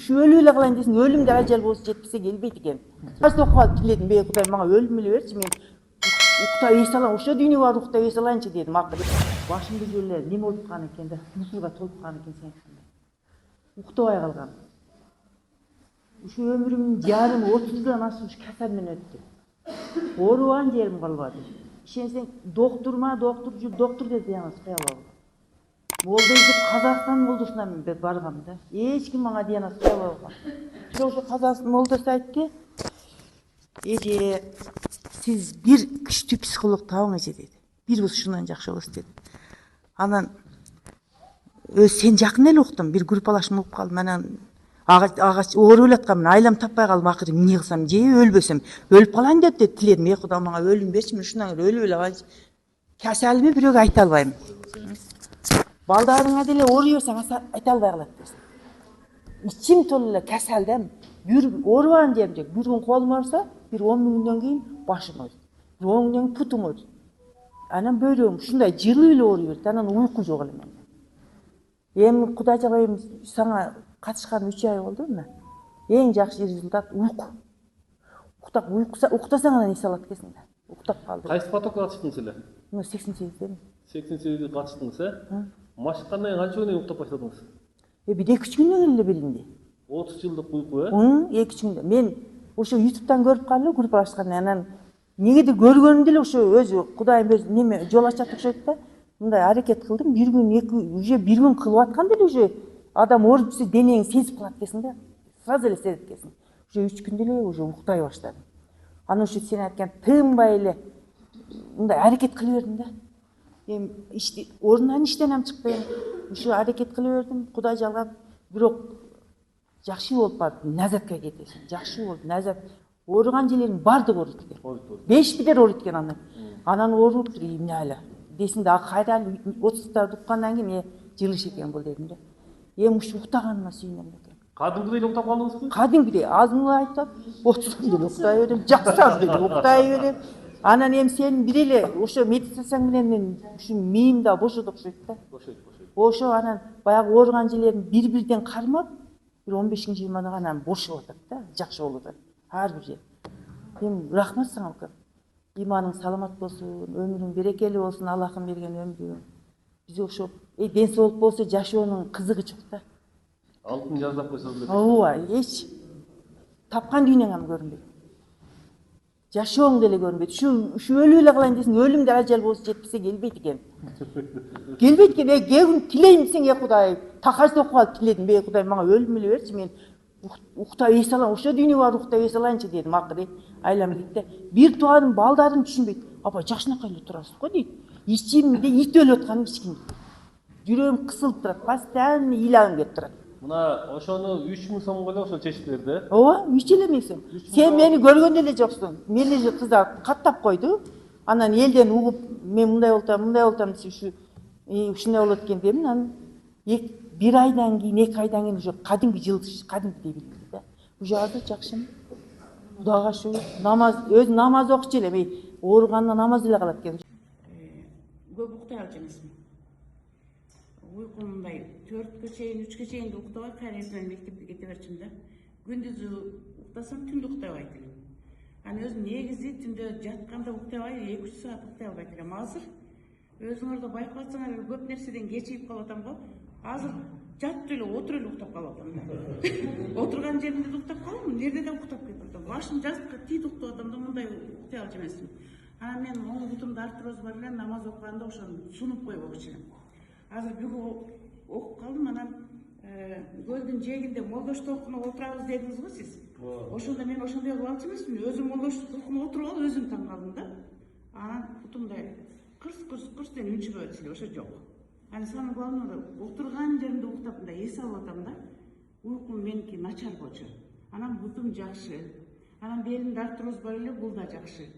Ушу өлүп эле калайын десең, өлүм да ажал болсо жетпесе келбейт экен. Кайсы окуп тиледим, бей Кудай мага өлүм эле берчи, мен уктап эс алам, ошо дүйнө бар уктап эс алайынчы дедим. Акыры башымда уже эле неме болуп калган экен да, мусулга толуп калган экен сен айткандай. Уктабай калгам. Ушу өмүрүмдүн жарымы 30дан ашык касал менен өттү. Оорубаган жерим калбады. Ишенсең, доктор деп диагноз кое албаган. Молда изип Казакстан молдосуна баргам да. Эч ким мага диагноз кое албаган. Ошо Казакстан молдосу айтты: "Эже, сиз бир күчтүү психолог табыңыз эже" деди. Бир ушундан жакшы болот деди. Анан сен жакын эле уктум, бир группалашым угуп калдым. Анан ага ооруп элатканмын, айлам таппай калдым. Акыры эмне кылсам, же өлбөсөм, өлүп калайын деп тиледим. Кудай мага өлүм берчи, мен ушундан өлүп эле калайынчы. Касалымды бирөөгө айта албайм. Балдарыңа деле ооруй берсең айта албай калат десин. İçim толуп эле касал да. Бир оорубаган жерим жок. Бир күн колум аарса, бир 10 күндөн кийин башым ооруйт. Бир 10 күндөн кийин путум ооруйт. Анан бөйрөгүм ушундай жылуу эле ооруй берди. Анан уйку жок эле менде. Эми Кудай жагайым сага катышкан 3 ай болду мына. Эң жакшы результат уйку. Уктасаң анан эс алат экенсиң да. Уктап калды. Кайсы потокко катыштыңыз эле? 88-ден. 88-ге катыштыңыз, Машыккандан кийин канча күнөн уктап баштадыңыз? Бир 2-3 күндөн эле билинди. 30 жылдык уйку, 2-3 күндө. Мен ошо YouTube'дан көрүп калып группалашкандан анан негеди көргөнүмдө эле ошо өзү Кудайым өзү неме жол ачат окшойт да. Мындай аракет кылдым. Бир күн, уже бир күн кылып атканда эле уже адам ооруп жүрсө денең сезип калат экенсиң да. Сразу эле сезип экенсиң. Уже 3 күндө эле уже уктай баштадым. Анан ошо сен айткан тынбай эле мындай аракет кыла бердим да. Эми орундан иштен чыкпайм. Ошо аракет кыла бердим. Кудай жалгап, бирок жакшы болуп барып Назатка кетесиң. Жакшы болду. Назат ооруган жерлериң бардыгы ооруйт экен. 5 бидер ооруйт экен анан. Анан ооруп туруп эмне айла. Десинде кайра 30-тарды уккандан кийин жылыш экен бул дедим да. Эми ушу уктаганыма сүйүнөм экен. Кадимгидей уктап калдыңызбы? Кадимгидей азымга айтып, 30 күндөн уктай берем, жаксам деп уктай берем. Анан эми сен бир эле ошо медитацияң менен ушу миим да бошот окшойт да. Бошойт. Ошо анан баягы ооруган жерлерин бир-бирден кармап, бир 15 күн 20 күндөн анан бошоп атат да, жакшы болуп атат. Ар бир жер. Эми рахмат сага укам. Иманың саламат болсун, өмүрүң берекелүү болсун, Аллахым берген өмүрүң. Биз ошо ден соолук болсо жашоонун кызыгы жок да. Алтын жаздап койсо деле. Ооба, эч тапкан дүйнөң көрүнбөйт. Жашооң деле көрүнбөйт. Ушу өлүп эле калайын десең, өлүм да ажал болсо жетпесе келбейт экен. Келбейт экен. Кээ тилейм десең, Кудай, такайсы окуп алып тиледим. Кудай мага өлүм эле берчи, мен уктап эс алам, ошо дүйнө бар уктап эс алайынчы дедим. Акыры айлам кетти. Бир тууганым балдарым түшүнбөйт. Апа, жакшынакай эле турасыз го дейт. Ичимде ит өлүп атканым кичкин. Жүрөгүм кысылып турат, постоянно ыйлагым келип турат. Мына ошону 3000 сомго эле ошо чечтилер да. Ооба, 3 эле миңсиң. Сен мени көргөн эле жоксуң. Мени же кыздар каттап койду. Анан элден угуп, мен мындай болтам десе, ушундай болот экен демин. Анан бир айдан кийин, 2 айдан кийин уже кадимки жылыш, кадимкидей билди да. Уже азыр жакшымын. Кудайга шүгүр. Өзү намаз окучу эле, мен ооругандан намаз эле калат экен. Көп уктай алчу эмесмин. Уйкум мындай 4-кө чейин, 3-кө чейин уктабай, кайра эртең мектепке кете берчим да. Күндүзү уктасам, түндү уктабайт элем. Анан өзүм негизи түндө жатканда уктабай, 2-3 саат уктай албайт элем. Азыр өзүңөр да байкап атсаңар, көп нерседен кечигип калып атам го. Азыр жатып эле, отуруп эле уктап калып атам да. Отурган жеримде уктап калам, нерде да уктап кетип атам. Башым жастыкка тийип уктап атам да, мындай уктай алчу эмесмин. Анан мен оң бутумда артроз бар эле, намаз окуганда ошону сунуп коюп алчу элем. Азыр бүгүн окуп калдым, анан көлдүн жээгинде молдоштокуна отурабыз дедиңиз го сиз. Ошондо мен ошондой кылып алчу эмесмин, өзүм молдоштокуна отуруп алып өзүм таң калдым да. Анан бутумдай кырс деп үн чыгып атат эле, ошо жок. Анан самое главное, отурган жеримде уктап мындай эс алып атам да. Уйкум меники начар болчу. Анан бутум жакшы. Анан белимде артроз бар эле, бул да жакшы.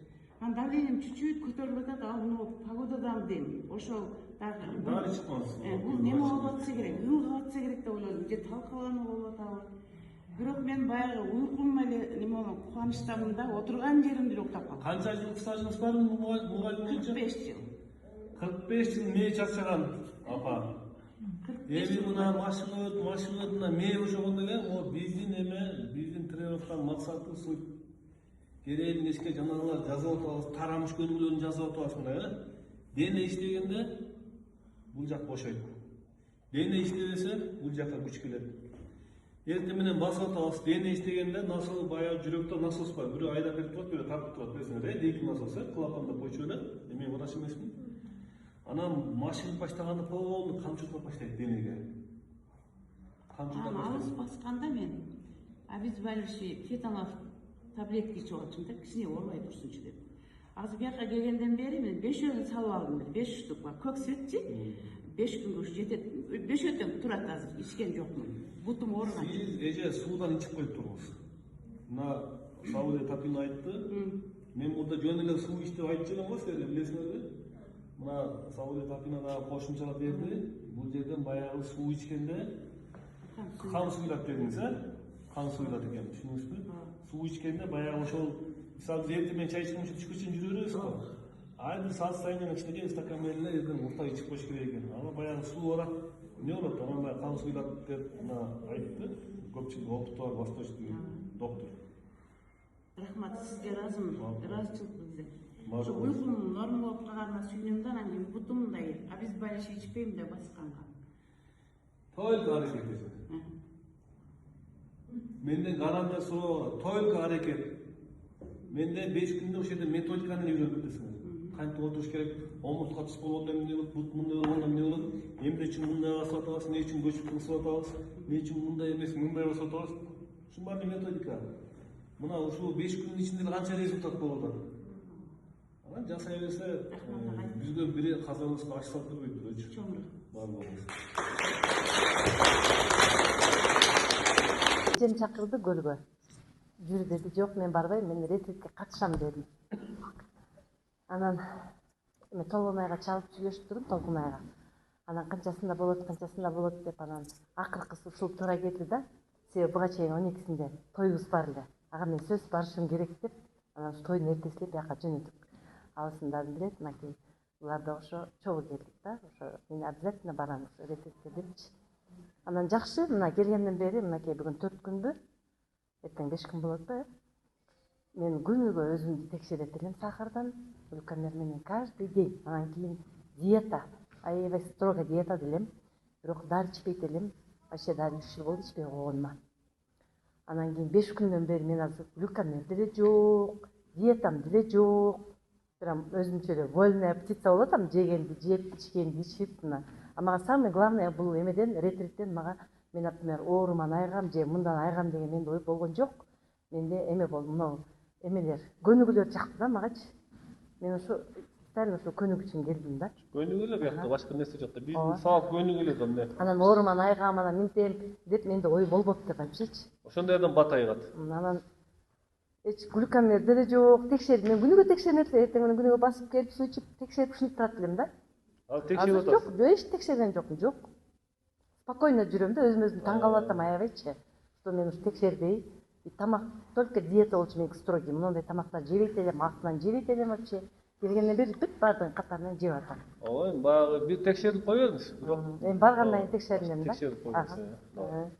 Анан давлением чуть-чуть көтөрүлүп атат, ал мына погодадан дейм. Ошол Дары чыкмаңыз. Бул неме болуп атса керек, үн кылып атса керек деп ойлодум. Же талкалануу болуп атабы. Бирок мен баягы уйкум эле неме болом, кубанычтамын да, отурган жеримде уктап калдым. Канча жыл стажыңыз бар мугалим боюнча? 45 жыл. 45 жыл мээ чарчаган апа. Эми мына машина мына мээ ошогондо эле, о бизнес ачкан максаты ушул кереğin эшикке жанагылар жазып атабыз, тарамыш көнүгүүлөрүн жазып атабыз мына. Дене иштегенде бул жак бошойт. Дене иштебесе бул жакка күч келет. Эртең менен басып атабыз, дене иштегенде насыл баягы жүрөктө насос бар. Бирөө айдап берип турат, бирөө тартып турат. Билесиңер, эки насос, клапанда койчу эле. Эми врач эмесмин. Анан машина баштаганда полный кан чуркап баштайт денеге. Кан чуркап баштайт. Алыс басканда мен обезболивающий фетонов таблетка ичип атчым да, кичине оорубай турсунчу деп. Азыр бияка келгенден бери мен 5 салып алдым, 5 штук бар. Көк светчи 5 күнгө ушу жетет. 5 турат азыр, ичкен жокмун. Бутум ооруган. Биз эже суудан ичип коюп турбуз. Мына Сауле Тапин айтты. Мен мурда жөн эле суу ич деп айтчу элем го, силер билесиңерби? Мына Сауле Тапин дагы кошумчалап берди. Бул жерден баягы суу ичкенде кан суйлат дедиңиз, кан суйлат экен, түшүнүңүзбү? Суу ичкенде баягы ошол мисалы эртең менен чай ичкенче түшкө чейин жүрө беребиз го. Ай бир саат сайын эле кичинекей стакан менен эле эртең урта ичип коюш керек экен. Ага баягы суу барат, эмне болот? Анан баягы кан суйлат деп мына айтты. Көпчүлүк опыты бар восточный доктор. Рахмат, сизге ыраазымын. Ыраазычылык бизде. Ошо уйкум норма болуп калганына сүйүнөм да, анан кийин бутумдай обезболивающий ичпейм деп басканга. Только аракет эже. Менден гарантия суроо, только аракет. Менде 5 күндө ошол жерде методиканы үйрөнүп кетесиңер. Кантип отуруш керек, омуртка түш болгондо эмне болот, бут мындай болгондо эмне болот, эмне үчүн мындай басып атабыз, эмне үчүн көчүп кысып атабыз, эмне үчүн мындай эмес, мындай басып атабыз. Ушунун баары методика. Мына ушул 5 күндүн ичинде канча результат болуп атат. Анан жасай берсе, бизге бири казаныбызга аш салып бербейт, өчү. Чоң Барлыгыбыз. Эжем чакырды көлгө. Жүр деди, жок мен барбайм, мен ретритке катышам дедим. Анан эми Толгонайга чалып сүйлөшүп турдум, Толгонайга. Анан канчасында болот деп анан акыркысы ушул туура келди да. Себеби буга чейин 12-синде тоюбуз бар эле. Ага мен сөз барышым керек деп, анан ушу тойдун эртесинде бияка жөнөдүк. Алысындарын билет, мынакей булар да ошо чогуу келдик да, ошо мен обязательно барам ошо ретритке депчи. Анан жакшы, мына келгенден бери мынакей бүгүн 4 күндү, эртең 5 күн болот да. Мен күнүгө өзүмдү текшерет элем сахардан, глюкомер менен каждый день. Анан кийин диета, аябай строго диета делем, бирок дары ичпейт элем. Вообще дары 3 жыл болду ичпей койгонума. Анан кийин 5 күндөн бери мен азыр глюкомер деле жок, диетам деле жок. Прям өзүмчө эле вольная птица болот, жегенди жеп, ичкенди ичип мына. А мага самое главное бул эмеден, ретриттен мага мен, например, ооруман айыгам же мындан айыгам деген менде ой болгон жок. Менде эме болду, мына эмелер, көнүгүүлөр чакты да магачы. Мен ошо дәл ошо көнүгүү үчүн келдим да. Көнүгүү эле биякта башка нерсе жок да. Биздин сабак көнүгүү эле да эмне. Анан ооруман айыгам, анан минтем деп менде ой болбопту деп айтчычы. Ошондойдон бат айыгат. Анан эч глюкомер деле жок, текшерип, мен күнүгө текшеринет элем, эртең менен күнүгө басып келип суу ичип текшерип ушинтип турат элем да. Ал текшерип Жок, эч текшерген жокмун, жок. Спокойно жүрөм да, өзүм таң калып атам аябайчы. Что мен ушу текшербей, тамак только диета болчу меники строгий, мындай тамактар жебейт элем, астынан жебейт элем вообще. Келгенден бери бүт баардыгын катарынан жеп атам. Ой, баягы бир текшерип кое бериңиз. Эми баргандан кийин текшеринем да. Текшерип коюңуз.